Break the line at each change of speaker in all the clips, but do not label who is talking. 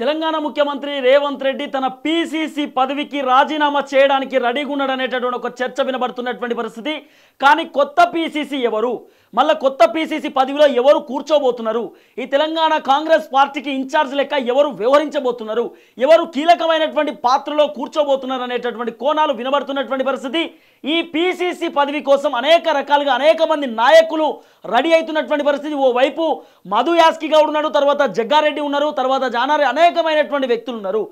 తెలంగాణ ముఖ్యమంత్రి రేవంత్ రెడ్డి తన పీసీసీ పదవికి రాజీనామా చేయడానికి రెడీగా ఉన్నాడనేటటువంటి ఒక చర్చ వినబడుతున్నటువంటి పరిస్థితి. కానీ కొత్త పీసీసీ ఎవరు, మళ్ళీ కొత్త పీసీసీ పదవిలో ఎవరు కూర్చోబోతున్నారు, ఈ తెలంగాణ కాంగ్రెస్ పార్టీకి ఇన్ఛార్జ్ లెక్క ఎవరు వ్యవహరించబోతున్నారు, ఎవరు కీలకమైనటువంటి పాత్రలో కూర్చోబోతున్నారు అనేటటువంటి కోణాలు వినబడుతున్నటువంటి పరిస్థితి. ఈ పీసీసీ పదవి కోసం అనేక రకాలుగా అనేక మంది నాయకులు రెడీ అవుతున్నటువంటి పరిస్థితి. ఓవైపు మధు యాస్కి గౌడ్ ఉన్నాడు, తర్వాత జగ్గారెడ్డి ఉన్నారు, తర్వాత జానారెడ్డి, అనేకమైనటువంటి వ్యక్తులు ఉన్నారు.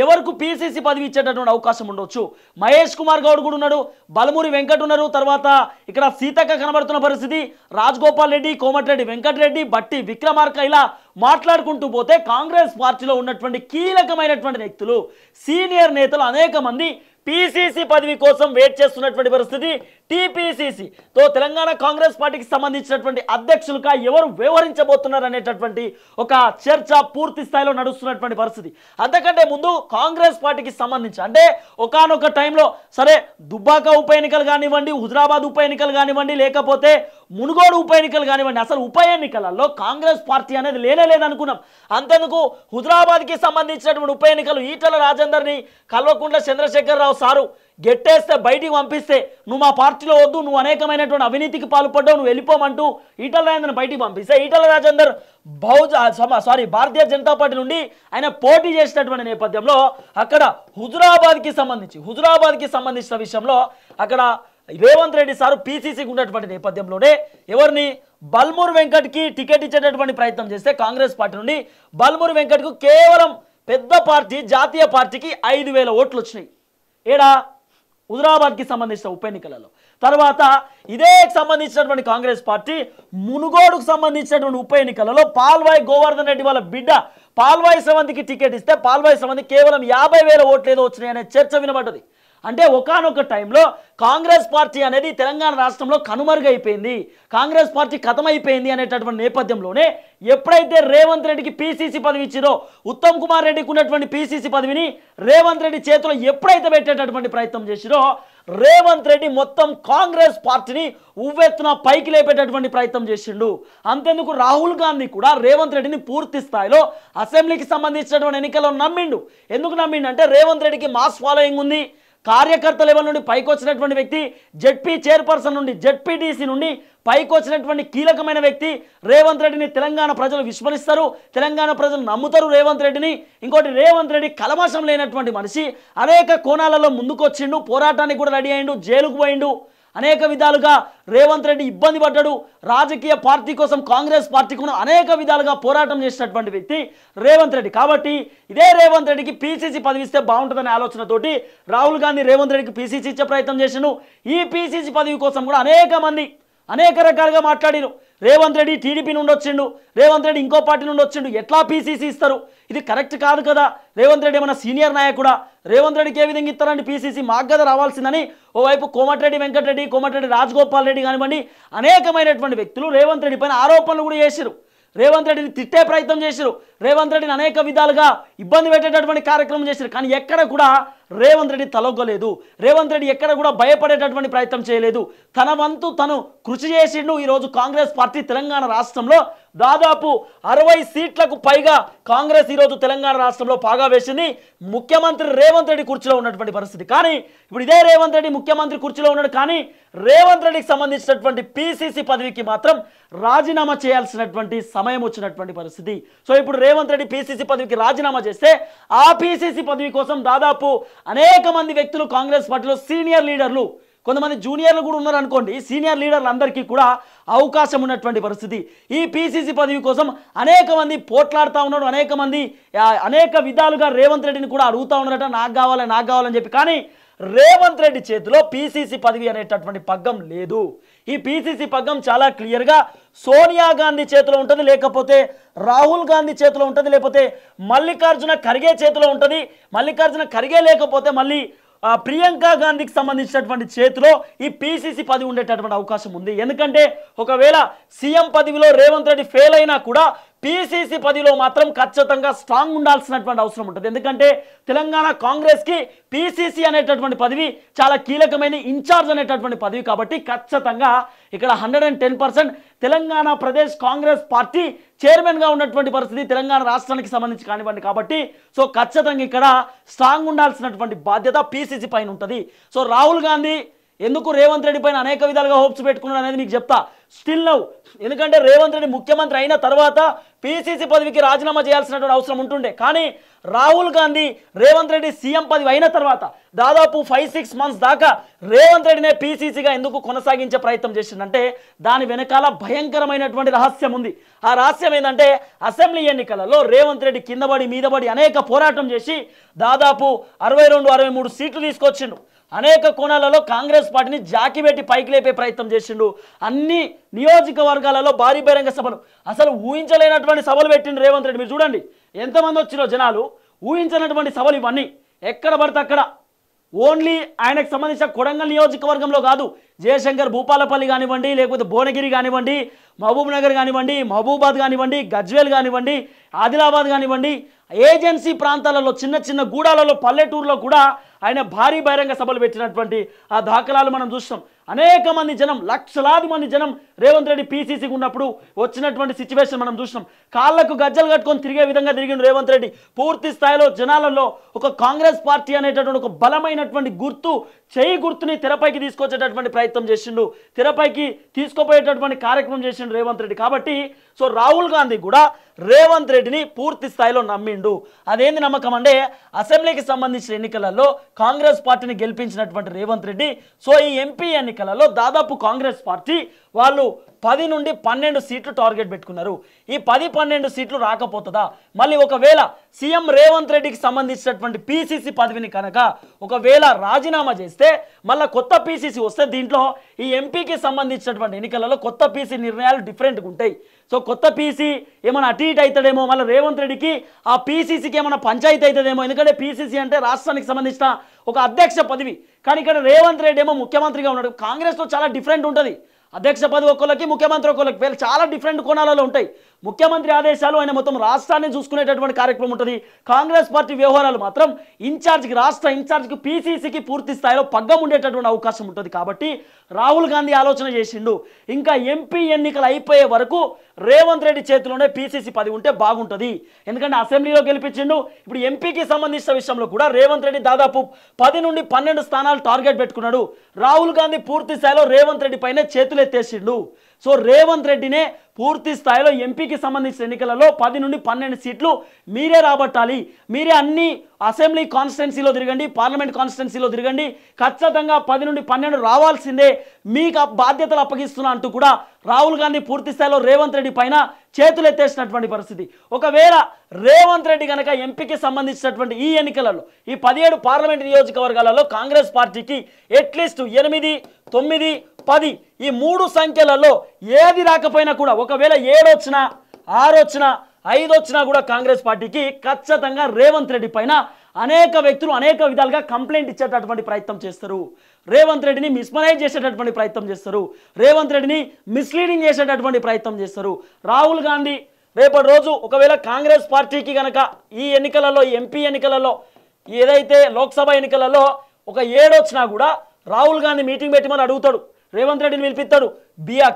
ఎవరికి పీసీసీ పదవి ఇచ్చేటటువంటి అవకాశం ఉండొచ్చు. మహేష్ కుమార్ గౌడ్ కూడా ఉన్నాడు, బలమూరి వెంకట్ ఉన్నారు, తర్వాత ఇక్కడ సీతక్క కనబడుతున్న పరిస్థితి, రాజగోపాల్ రెడ్డి, కోమటిరెడ్డి వెంకటరెడ్డి, బట్టి విక్రమార్క, ఇలా మాట్లాడుకుంటూ పోతే కాంగ్రెస్ పార్టీలో ఉన్నటువంటి కీలకమైనటువంటి వ్యక్తులు, సీనియర్ నేతలు అనేక మంది పీసీసీ పదవి కోసం వెయిట్ చేస్తున్నటువంటి పరిస్థితి. టీపీసీసీ తో తెలంగాణ కాంగ్రెస్ పార్టీకి సంబంధించినటువంటి అధ్యక్షులుగా ఎవరు వ్యవహరించబోతున్నారు అనేటటువంటి ఒక చర్చ పూర్తి స్థాయిలో నడుస్తున్నటువంటి పరిస్థితి. అంతకంటే ముందు కాంగ్రెస్ పార్టీకి సంబంధించి అంటే ఒకానొక టైంలో సరే దుబ్బాక ఉప ఎన్నికలు కానివ్వండి, హుజరాబాద్ ఉప ఎన్నికలు కానివ్వండి, లేకపోతే మునుగోడు ఉప ఎన్నికలు కానివ్వండి, అసలు ఉప ఎన్నికలలో కాంగ్రెస్ పార్టీ అనేది లేదనుకున్నాం. అంతేందుకు హుజరాబాద్కి సంబంధించినటువంటి ఉప ఎన్నికలు ఈటల రాజేందర్ని కల్వకుంట్ల చంద్రశేఖరరావు సారు గెట్టేస్తే బయటికి పంపిస్తే నువ్వు మా పార్టీలో వద్దు, నువ్వు అనేకమైనటువంటి అవినీతికి పాల్పడ్డావు, నువ్వు వెళ్ళిపోమంటూ ఈటల రాజేందర్ని బయటికి పంపిస్తే ఈటల రాజేందర్ భారతీయ జనతా పార్టీ నుండి ఆయన పోటీ చేసినటువంటి నేపథ్యంలో అక్కడ హుజరాబాద్కి సంబంధించిన విషయంలో అక్కడ రేవంత్ రెడ్డి సారు పీసీసీకి ఉన్నటువంటి నేపథ్యంలోనే ఎవరిని బల్మూరి వెంకట్కి టికెట్ ఇచ్చేటటువంటి ప్రయత్నం చేస్తే కాంగ్రెస్ పార్టీ నుండి బల్మూరి వెంకట్కు కేవలం పెద్ద పార్టీ జాతీయ పార్టీకి 5,000 ఓట్లు వచ్చినాయి. ఏడా హుజరాబాద్కి సంబంధించిన ఉప ఎన్నికలలో. తర్వాత ఇదే సంబంధించినటువంటి కాంగ్రెస్ పార్టీ మునుగోడుకు సంబంధించినటువంటి ఉప ఎన్నికలలో పాల్వాయి గోవర్ధన్ రెడ్డి వాళ్ళ బిడ్డ పాల్వాయి శ్రవంతికి టికెట్ ఇస్తే పాల్వాయి శ్రవంతి కేవలం 50,000 ఓట్లు ఏదో వచ్చినాయి అనే చర్చ వినబడ్డది. అంటే ఒకానొక టైంలో కాంగ్రెస్ పార్టీ అనేది తెలంగాణ రాష్ట్రంలో కనుమరుగైపోయింది, కాంగ్రెస్ పార్టీ ఖతమైపోయింది అనేటటువంటి నేపథ్యంలోనే ఎప్పుడైతే రేవంత్ రెడ్డికి పీసీసీ పదవి ఇచ్చిరో, ఉత్తమ్ కుమార్ రెడ్డికి ఉన్నటువంటి పీసీసీ పదవిని రేవంత్ రెడ్డి చేతిలో ఎప్పుడైతే పెట్టేటటువంటి ప్రయత్నం చేసిరో, రేవంత్ రెడ్డి మొత్తం కాంగ్రెస్ పార్టీని ఉవ్వెత్తున పైకి లేపేటటువంటి ప్రయత్నం చేసిండు. అంతేందుకు రాహుల్ గాంధీ కూడా రేవంత్ రెడ్డిని పూర్తి స్థాయిలో అసెంబ్లీకి సంబంధించినటువంటి ఎన్నికల్లో నమ్మిండు. ఎందుకు నమ్మిండు అంటే రేవంత్ రెడ్డికి మాస్ ఫాలోయింగ్ ఉంది, కార్యకర్త లెవెల్ నుండి పైకి వచ్చినటువంటి వ్యక్తి, జెడ్పీ చైర్పర్సన్ నుండి జెడ్పీటీసీ నుండి పైకి వచ్చినటువంటి కీలకమైన వ్యక్తి. రేవంత్ రెడ్డిని తెలంగాణ ప్రజలు విస్మరిస్తారు, తెలంగాణ ప్రజలు నమ్ముతారు రేవంత్ రెడ్డిని. ఇంకోటి, రేవంత్ రెడ్డి కలమషం లేనటువంటి మనిషి, అనేక కోణాలలో ముందుకొచ్చిండు, పోరాటానికి కూడా రెడీ అయిండు, జైలుకు పోయిండు, అనేక విధాలుగా రేవంత్ రెడ్డి ఇబ్బంది పడ్డాడు. రాజకీయ పార్టీ కోసం కాంగ్రెస్ పార్టీ కోసం అనేక విధాలుగా పోరాటం చేసినటువంటి వ్యక్తి రేవంత్ రెడ్డి. కాబట్టి ఇదే రేవంత్ రెడ్డికి పీసీసీ పదవి ఇస్తే బాగుంటుందనే ఆలోచనతోటి రాహుల్ గాంధీ రేవంత్ రెడ్డికి పీసీసీ ఇచ్చే ప్రయత్నం చేసిండు. ఈ పీసీసీ పదవి కోసం కూడా అనేక మంది అనేక రకాలుగా మాట్లాడిరు. రేవంత్ రెడ్డి టీడీపీ నుండి వచ్చిండు, రేవంత్ రెడ్డి ఇంకో పార్టీ నుండి వచ్చిండు, ఎట్లా పీసీసీ ఇస్తారు, ఇది కరెక్ట్ కాదు కదా, రేవంత్ రెడ్డి ఏమైనా సీనియర్ నాయకుడా, రేవంత్ రెడ్డికి ఏ విధంగా ఇస్తారండి పీసీసీ, మాకు కదా రావాల్సిందని ఓవైపు కోమటిరెడ్డి వెంకటరెడ్డి, కోమటిరెడ్డి రాజగోపాల్ రెడ్డి కానివ్వండి, అనేకమైనటువంటి వ్యక్తులు రేవంత్ రెడ్డి పైన ఆరోపణలు కూడా చేశారు, రేవంత్ రెడ్డిని తిట్టే ప్రయత్నం చేశారు, రేవంత్ రెడ్డిని అనేక విధాలుగా ఇబ్బంది పెట్టేటటువంటి కార్యక్రమం చేశారు. కానీ ఎక్కడ కూడా రేవంత్ రెడ్డి తలొగ్గలేదు, రేవంత్ రెడ్డి ఎక్కడ కూడా భయపడేటటువంటి ప్రయత్నం చేయలేదు, తన వంతు తను కృషి చేసిండు. ఈరోజు కాంగ్రెస్ పార్టీ తెలంగాణ రాష్ట్రంలో దాదాపు 60 సీట్లకు పైగా కాంగ్రెస్ ఈరోజు తెలంగాణ రాష్ట్రంలో పాగా వేసింది. ముఖ్యమంత్రి రేవంత్ రెడ్డి కుర్చీలో ఉన్నటువంటి పరిస్థితి. కానీ ఇప్పుడు ఇదే రేవంత్ రెడ్డి ముఖ్యమంత్రి కుర్చీలో ఉన్నాడు, కానీ రేవంత్ రెడ్డికి సంబంధించినటువంటి పీసీసీ పదవికి మాత్రం రాజీనామా చేయాల్సినటువంటి సమయం వచ్చినటువంటి పరిస్థితి. సో ఇప్పుడు రేవంత్ రెడ్డి పీసీసీ పదవికి రాజీనామా చేస్తే ఆ పీసీసీ పదవి కోసం దాదాపు అనేక మంది వ్యక్తులు కాంగ్రెస్ పార్టీలో సీనియర్ లీడర్లు, కొంతమంది జూనియర్లు కూడా ఉన్నారు అనుకోండి, సీనియర్ లీడర్లందరికీ కూడా అవకాశం ఉన్నటువంటి పరిస్థితి. ఈ పీసీసీ పదవి కోసం అనేక మంది పోట్లాడుతూ ఉన్నారు, అనేక విధాలుగా రేవంత్ రెడ్డిని కూడా అడుగుతూ ఉన్నారట, నాకు కావాలని చెప్పి. కానీ రేవంత్ రెడ్డి చేతిలో పీసీసీ పదవి అనేటటువంటి పగ్గం లేదు. ఈ పీసీసీ పగ్గం చాలా క్లియర్గా సోనియా గాంధీ చేతిలో ఉంటుంది, లేకపోతే రాహుల్ గాంధీ చేతిలో ఉంటుంది, లేకపోతే మల్లికార్జున ఖర్గే చేతిలో ఉంటుంది. మల్లికార్జున ఖర్గే లేకపోతే మళ్ళీ ప్రియాంక గాంధీకి సంబంధించినటువంటి చేతిలో ఈ పీసీసీ పదవి ఉండేటటువంటి అవకాశం ఉంది. ఎందుకంటే ఒకవేళ సీఎం పదవిలో రేవంత్ రెడ్డి ఫెయిల్ అయినా కూడా పీసీసీ పదవిలో మాత్రం ఖచ్చితంగా స్ట్రాంగ్ ఉండాల్సినటువంటి అవసరం ఉంటుంది. ఎందుకంటే తెలంగాణ కాంగ్రెస్కి పీసీసీ అనేటటువంటి పదవి చాలా కీలకమైన ఇన్ఛార్జ్ అనేటటువంటి పదవి. కాబట్టి ఖచ్చితంగా ఇక్కడ 110% తెలంగాణ ప్రదేశ్ కాంగ్రెస్ పార్టీ చైర్మన్గా ఉన్నటువంటి పరిస్థితి తెలంగాణ రాష్ట్రానికి సంబంధించి కానివ్వండి. కాబట్టి సో ఖచ్చితంగా ఇక్కడ స్ట్రాంగ్ ఉండాల్సినటువంటి బాధ్యత పీసీసీ పైన ఉంటుంది. సో రాహుల్ గాంధీ ఎందుకు రేవంత్ రెడ్డి పైన అనేక విధాలుగా హోప్స్ పెట్టుకున్నాడు అనేది మీకు చెప్తా. స్టిల్ నౌ ఎందుకంటే రేవంత్ రెడ్డి ముఖ్యమంత్రి అయిన తర్వాత పీసీసీ పదవికి రాజీనామా చేయాల్సినటువంటి అవసరం ఉంటుండే. కానీ రాహుల్ గాంధీ రేవంత్ రెడ్డి సీఎం పదవి అయిన తర్వాత దాదాపు 5-6 months దాకా రేవంత్ రెడ్డినే పీసీసీగా ఎందుకు కొనసాగించే ప్రయత్నం చేసిందంటే దాని వెనకాల భయంకరమైనటువంటి రహస్యం ఉంది. ఆ రహస్యం ఏంటంటే అసెంబ్లీ ఎన్నికలలో రేవంత్ రెడ్డి కిందబడి మీదబడి అనేక పోరాటం చేసి దాదాపు 62-63 సీట్లు తీసుకొచ్చిండు. అనేక కోణాలలో కాంగ్రెస్ పార్టీని జాకిపెట్టి పైకి లేపే ప్రయత్నం చేసిండు. అన్ని నియోజకవర్గాలలో భారీ బహిరంగ సభలు, అసలు ఊహించలేనటువంటి సభలు పెట్టిండు రేవంత్ రెడ్డి. మీరు చూడండి ఎంతమంది వచ్చిరో జనాలు, ఊహించినటువంటి సభలు ఇవన్నీ. ఎక్కడ పడితే అక్కడ ఓన్లీ ఆయనకు సంబంధించిన కొడంగల్ నియోజకవర్గంలో కాదు, జయశంకర్ భూపాలపల్లి కానివ్వండి, లేకపోతే భువనగిరి కానివ్వండి, మహబూబ్ నగర్ కానివ్వండి, మహబూబాద్ కానివ్వండి, గజ్వేల్ కానివ్వండి, ఆదిలాబాద్ కానివ్వండి, ఏజెన్సీ ప్రాంతాలలో చిన్న చిన్న గూడాలలో పల్లెటూరులో కూడా ఆయన భారీ బహిరంగ సభలు పెట్టినటువంటి ఆ దాఖలాలు మనం చూస్తాం. అనేక మంది జనం, లక్షలాది మంది జనం రేవంత్ రెడ్డి పీసీసీకి ఉన్నప్పుడు వచ్చినటువంటి సిచ్యువేషన్ మనం చూసినాం. కాళ్లకు గజ్జలు కట్టుకొని తిరిగే విధంగా తిరిగిండు రేవంత్ రెడ్డి. పూర్తి స్థాయిలో జనాలలో ఒక కాంగ్రెస్ పార్టీ అనేటటువంటి ఒక బలమైనటువంటి గుర్తు, చేయి గుర్తుని తెరపైకి తీసుకొచ్చేటటువంటి ప్రయత్నం చేసిండు, తెరపైకి తీసుకుపోయేటటువంటి కార్యక్రమం చేసిండు రేవంత్ రెడ్డి. కాబట్టి సో రాహుల్ గాంధీ కూడా రేవంత్ రెడ్డిని పూర్తి స్థాయిలో నమ్మిండు. అదేంది నమ్మకం అంటే అసెంబ్లీకి సంబంధించిన ఎన్నికలలో కాంగ్రెస్ పార్టీని గెలిపించినటువంటి రేవంత్ రెడ్డి సో ఈ ఎంపీ ఎన్నికలలో దాదాపు కాంగ్రెస్ పార్టీ వాళ్ళు 10 నుండి 12 సీట్లు టార్గెట్ పెట్టుకున్నారు. ఈ 10-12 సీట్లు రాకపోతుందా? మళ్ళీ ఒకవేళ సీఎం రేవంత్ రెడ్డికి సంబంధించినటువంటి పీసీసీ పదవిని కనుక ఒకవేళ రాజీనామా చేస్తే మళ్ళీ కొత్త పీసీసీ వస్తే దీంట్లో ఈ ఎంపీకి సంబంధించినటువంటి ఎన్నికలలో కొత్త పీసీ నిర్ణయాలు డిఫరెంట్గా ఉంటాయి. సో కొత్త పీసీ ఏమైనా అటు ఇటు అవుతాడేమో, మళ్ళీ రేవంత్ రెడ్డికి ఆ పీసీసీకి ఏమైనా పంచాయతీ అవుతుందేమో. ఎందుకంటే పీసీసీ అంటే రాష్ట్రానికి సంబంధించిన ఒక అధ్యక్ష పదవి. కానీ ఇక్కడ రేవంత్ రెడ్డి ఏమో ముఖ్యమంత్రిగా ఉన్నాడు. కాంగ్రెస్లో చాలా డిఫరెంట్ ఉంటుంది. అధ్యక్ష పదవి ఒకళ్ళకి, ముఖ్యమంత్రి ఒకళ్ళకి, వీళ్ళు చాలా డిఫరెంట్ కోణాలలో ఉంటాయి. ముఖ్యమంత్రి ఆదేశాలు ఆయన మొత్తం రాష్ట్రాన్ని చూసుకునేటటువంటి కార్యక్రమం ఉంటుంది. కాంగ్రెస్ పార్టీ వ్యవహారాలు మాత్రం ఇన్ఛార్జ్కి, రాష్ట్ర ఇన్ఛార్జ్కి, పీసీసీకి పూర్తి స్థాయిలో పగ్గం ఉండేటటువంటి అవకాశం ఉంటుంది. కాబట్టి రాహుల్ గాంధీ ఆలోచన చేసిండు, ఇంకా ఎంపీ ఎన్నికలు అయిపోయే వరకు రేవంత్ రెడ్డి చేతిలోనే పీసీసీ పదవి ఉంటే బాగుంటుంది. ఎందుకంటే అసెంబ్లీలో గెలిపించిండు, ఇప్పుడు ఎంపీకి సంబంధించిన విషయంలో కూడా రేవంత్ రెడ్డి దాదాపు 10 నుండి 12 స్థానాలు టార్గెట్ పెట్టుకున్నాడు. రాహుల్ గాంధీ పూర్తి స్థాయిలో రేవంత్ రెడ్డి పైనే చేతులు ఎత్తేసిండు. సో రేవంత్ రెడ్డినే పూర్తి స్థాయిలో ఎంపీకి సంబంధించిన ఎన్నికలలో 10 నుండి 12 సీట్లు మీరే రాబట్టాలి, మీరే అన్ని అసెంబ్లీ కాన్స్టిట్యున్సీలో తిరగండి, పార్లమెంట్ కాన్స్టిట్యున్సీలో తిరగండి, ఖచ్చితంగా 10 నుండి 12 రావాల్సిందే, మీకు ఆ బాధ్యతలు అప్పగిస్తున్నా అంటూ కూడా రాహుల్ గాంధీ పూర్తి స్థాయిలో రేవంత్ రెడ్డి పైన చేతులు ఎత్తేసినటువంటి పరిస్థితి. ఒకవేళ రేవంత్ రెడ్డి కనుక ఎంపీకి సంబంధించినటువంటి ఈ ఎన్నికలలో ఈ 17 పార్లమెంట్ నియోజకవర్గాలలో కాంగ్రెస్ పార్టీకి అట్లీస్ట్ 8, 9, 10 ఈ 3 సంఖ్యలలో ఏది రాకపోయినా కూడా ఒకవేళ 7 వచ్చినా 6 వచ్చినా 5 వచ్చినా కూడా కాంగ్రెస్ పార్టీకి ఖచ్చితంగా రేవంత్ రెడ్డి పైన అనేక వ్యక్తులు అనేక విధాలుగా కంప్లైంట్ ఇచ్చేటటువంటి ప్రయత్నం చేస్తారు. రేవంత్ రెడ్డిని మిస్మరైజ్ చేసేటటువంటి ప్రయత్నం చేస్తారు. రేవంత్ రెడ్డిని మిస్లీడింగ్ చేసేటటువంటి ప్రయత్నం చేస్తారు. రాహుల్ గాంధీ రేపటి రోజు ఒకవేళ కాంగ్రెస్ పార్టీకి కనుక ఈ ఎన్నికలలో, ఎంపీ ఎన్నికలలో, ఏదైతే లోక్సభ ఎన్నికలలో ఒక 7 వచ్చినా కూడా రాహుల్ గాంధీ మీటింగ్ పెట్టమని అడుగుతాడు, రేవంత్ రెడ్డిని పిలిపిస్తాడు,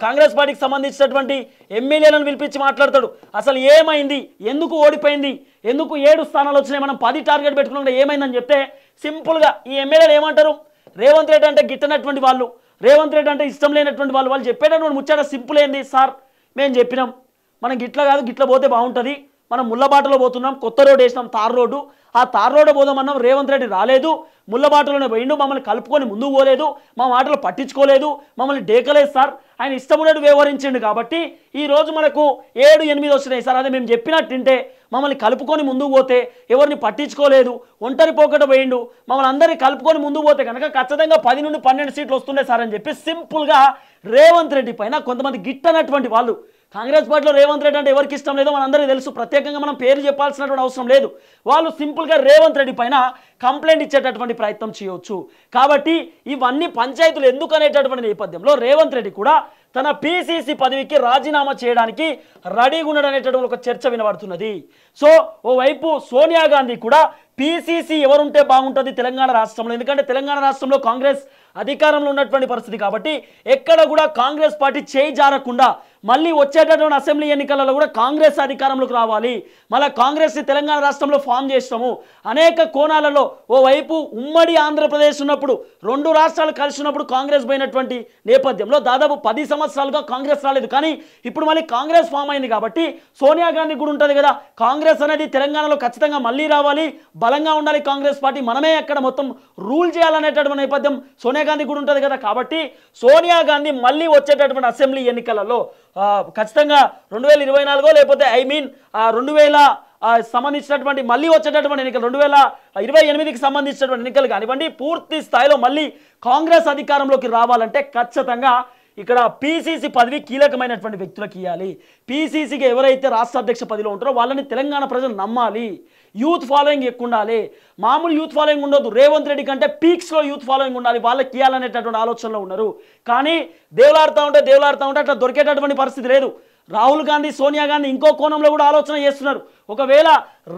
కాంగ్రెస్ పార్టీకి సంబంధించినటువంటి ఎమ్మెల్యేలను పిలిపించి మాట్లాడతాడు. అసలు ఏమైంది, ఎందుకు ఓడిపోయింది, ఎందుకు 7 స్థానాలు వచ్చినాయి, మనం 10 టార్గెట్ పెట్టుకున్నాం ఏమైందని చెప్తే సింపుల్గా ఈ ఎమ్మెల్యేలు ఏమంటారు, రేవంత్ రెడ్డి అంటే గిట్టనటువంటి వాళ్ళు, రేవంత్ రెడ్డి అంటే ఇష్టం లేనటువంటి వాళ్ళు, వాళ్ళు చెప్పేటటువంటి ముచ్చట సింపుల్ ఏంది సార్, మేము చెప్పినాం మనం గిట్ల కాదు, గిట్ల పోతే బాగుంటుంది, మనం ముళ్ళబాటలో పోతున్నాం, కొత్త రోడ్డు వేసినాం, తార్ రోడ్డు, ఆ తార్ రోడ్డు పోదామన్నాం, రేవంత్ రెడ్డి రాలేదు, ముళ్ళబాటలోనే పోయిండు, మమ్మల్ని కలుపుకొని ముందుకు పోలేదు, మా మాటలు పట్టించుకోలేదు, మమ్మల్ని డేకలేదు సార్, ఆయన ఇష్టమున్నట్టు వ్యవహరించిండు. కాబట్టి ఈరోజు మనకు 7, 8 వచ్చినాయి సార్. అదే మేము చెప్పినట్టుంటే మమ్మల్ని కలుపుకొని ముందుకు పోతే, ఎవరిని పట్టించుకోలేదు, ఒంటరి పోకట పోయిండు, మమ్మల్ని అందరినీ కలుపుకొని ముందుకు పోతే కనుక ఖచ్చితంగా 10 నుండి 12 సీట్లు వస్తుండే సార్ అని చెప్పి సింపుల్గా రేవంత్ రెడ్డి పైన కొంతమంది గిట్టనటువంటి వాళ్ళు, కాంగ్రెస్ పార్టీలో రేవంత్ రెడ్డి అంటే ఎవరికి ఇష్టం లేదో మనందరికీ తెలుసు, ప్రత్యేకంగా మనం పేరు చెప్పాల్సినటువంటి అవసరం లేదు, వాళ్ళు సింపుల్గా రేవంత్ రెడ్డి పైన కంప్లైంట్ ఇచ్చేటటువంటి ప్రయత్నం చేయవచ్చు. కాబట్టి ఇవన్నీ పంచాయతీలు ఎందుకు అనేటటువంటి నేపథ్యంలో రేవంత్ రెడ్డి కూడా తన పీసీసీ పదవికి రాజీనామా చేయడానికి రెడీగా ఉన్నాడు అనేటటువంటి ఒక చర్చ వినబడుతున్నది. సో ఓవైపు సోనియా గాంధీ కూడా పీసీసీ ఎవరుంటే బాగుంటుంది తెలంగాణ రాష్ట్రంలో, ఎందుకంటే తెలంగాణ రాష్ట్రంలో కాంగ్రెస్ అధికారంలో ఉన్నటువంటి పరిస్థితి కాబట్టి ఎక్కడ కూడా కాంగ్రెస్ పార్టీ చేయి జారకుండా మళ్ళీ వచ్చేటటువంటి అసెంబ్లీ ఎన్నికలలో కూడా కాంగ్రెస్ అధికారంలోకి రావాలి, మళ్ళీ కాంగ్రెస్ని తెలంగాణ రాష్ట్రంలో ఫామ్ చేస్తాము అనేక కోణాలలో. ఓవైపు ఉమ్మడి ఆంధ్రప్రదేశ్ ఉన్నప్పుడు 2 రాష్ట్రాలు కలిసి ఉన్నప్పుడు కాంగ్రెస్ పోయినటువంటి నేపథ్యంలో దాదాపు 10 సంవత్సరాలుగా కాంగ్రెస్ రాలేదు. కానీ ఇప్పుడు మళ్ళీ కాంగ్రెస్ ఫామ్ అయింది కాబట్టి సోనియా గాంధీ కూడా ఉంటుంది కదా, కాంగ్రెస్ అనేది తెలంగాణలో ఖచ్చితంగా మళ్ళీ రావాలి, బలంగా ఉండాలి కాంగ్రెస్ పార్టీ, మనమే అక్కడ మొత్తం రూల్ చేయాలనేటటువంటి నేపథ్యం సోనియా గాంధీ కూడా ఉంటుంది కదా. కాబట్టి సోనియా గాంధీ మళ్ళీ వచ్చేటటువంటి అసెంబ్లీ ఎన్నికలలో ఖచ్చితంగా 2024 లేకపోతే 2000 సంబంధించినటువంటి మళ్ళీ వచ్చేటటువంటి ఎన్నికలు 2028కి సంబంధించినటువంటి ఎన్నికలు కానివ్వండి, పూర్తి స్థాయిలో మళ్ళీ కాంగ్రెస్ అధికారంలోకి రావాలంటే ఖచ్చితంగా ఇక్కడ పీసీసీ పదవి కీలకమైనటువంటి వ్యక్తులకు ఇవ్వాలి. పీసీసీకి ఎవరైతే రాష్ట్ర అధ్యక్ష పదవిలో ఉంటారో వాళ్ళని తెలంగాణ ప్రజలు నమ్మాలి, యూత్ ఫాలోయింగ్ ఎక్కువ ఉండాలి, మామూలు యూత్ ఫాలోయింగ్ ఉండదు, రేవంత్ రెడ్డి కంటే పీక్స్లో యూత్ ఫాలోయింగ్ ఉండాలి, వాళ్ళకి ఇవ్వాలనేటటువంటి ఆలోచనలో ఉన్నారు. కానీ దేవులాడుతూ ఉంటే అట్లా దొరికేటటువంటి పరిస్థితి లేదు. రాహుల్ గాంధీ, సోనియా గాంధీ ఇంకో కోణంలో కూడా ఆలోచన చేస్తున్నారు. ఒకవేళ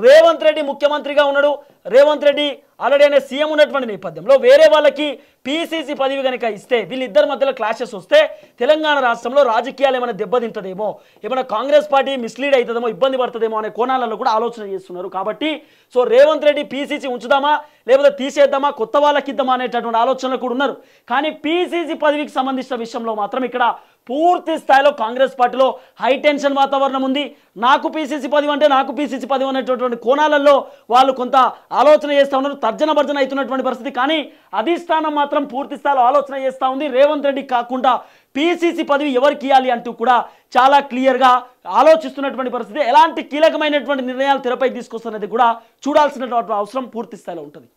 రేవంత్ రెడ్డి ముఖ్యమంత్రిగా ఉన్నాడు, రేవంత్ రెడ్డి ఆల్రెడీ అనే సీఎం ఉన్నటువంటి నేపథ్యంలో వేరే వాళ్ళకి పీసీసీ పదవి కనుక ఇస్తే వీళ్ళిద్దరి మధ్యలో క్లాషెస్ వస్తే తెలంగాణ రాష్ట్రంలో రాజకీయాలు ఏమైనా దెబ్బతింటదేమో, ఏమైనా కాంగ్రెస్ పార్టీ మిస్లీడ్ అవుతుందేమో, ఇబ్బంది పడుతుందేమో అనే కోణాలలో కూడా ఆలోచన చేస్తున్నారు. కాబట్టి సో రేవంత్ రెడ్డి పీసీసీ ఉంచుదామా లేకపోతే తీసేద్దామా, కొత్త వాళ్ళకి ఇద్దామా అనేటటువంటి ఆలోచనలు కూడా ఉన్నారు. కానీ పీసీసీ పదవికి సంబంధించిన విషయంలో మాత్రం ఇక్కడ పూర్తి స్థాయిలో కాంగ్రెస్ పార్టీలో హై టెన్షన్ వాతావరణం ఉంది. నాకు పీసీసీ పదవి అంటే నాకు పీసీసీ పదవి అనేటటువంటి కోణాలలో వాళ్ళు కొంత ఆలోచన చేస్తూ ఉన్నారు, తర్జన భర్జన అవుతున్నటువంటి పరిస్థితి. కానీ అధిష్టానం మాత్రం పూర్తి స్థాయిలో ఆలోచన చేస్తూ ఉంది. రేవంత్ రెడ్డి కాకుండా పీసీసీ పదవి ఎవరికి ఇవ్వాలి అంటూ కూడా చాలా క్లియర్గా ఆలోచిస్తున్నటువంటి పరిస్థితి. ఎలాంటి కీలకమైనటువంటి నిర్ణయాలు తెరపై తీసుకొస్తున్నది కూడా చూడాల్సినటువంటి అవసరం పూర్తి స్థాయిలో ఉంటుంది.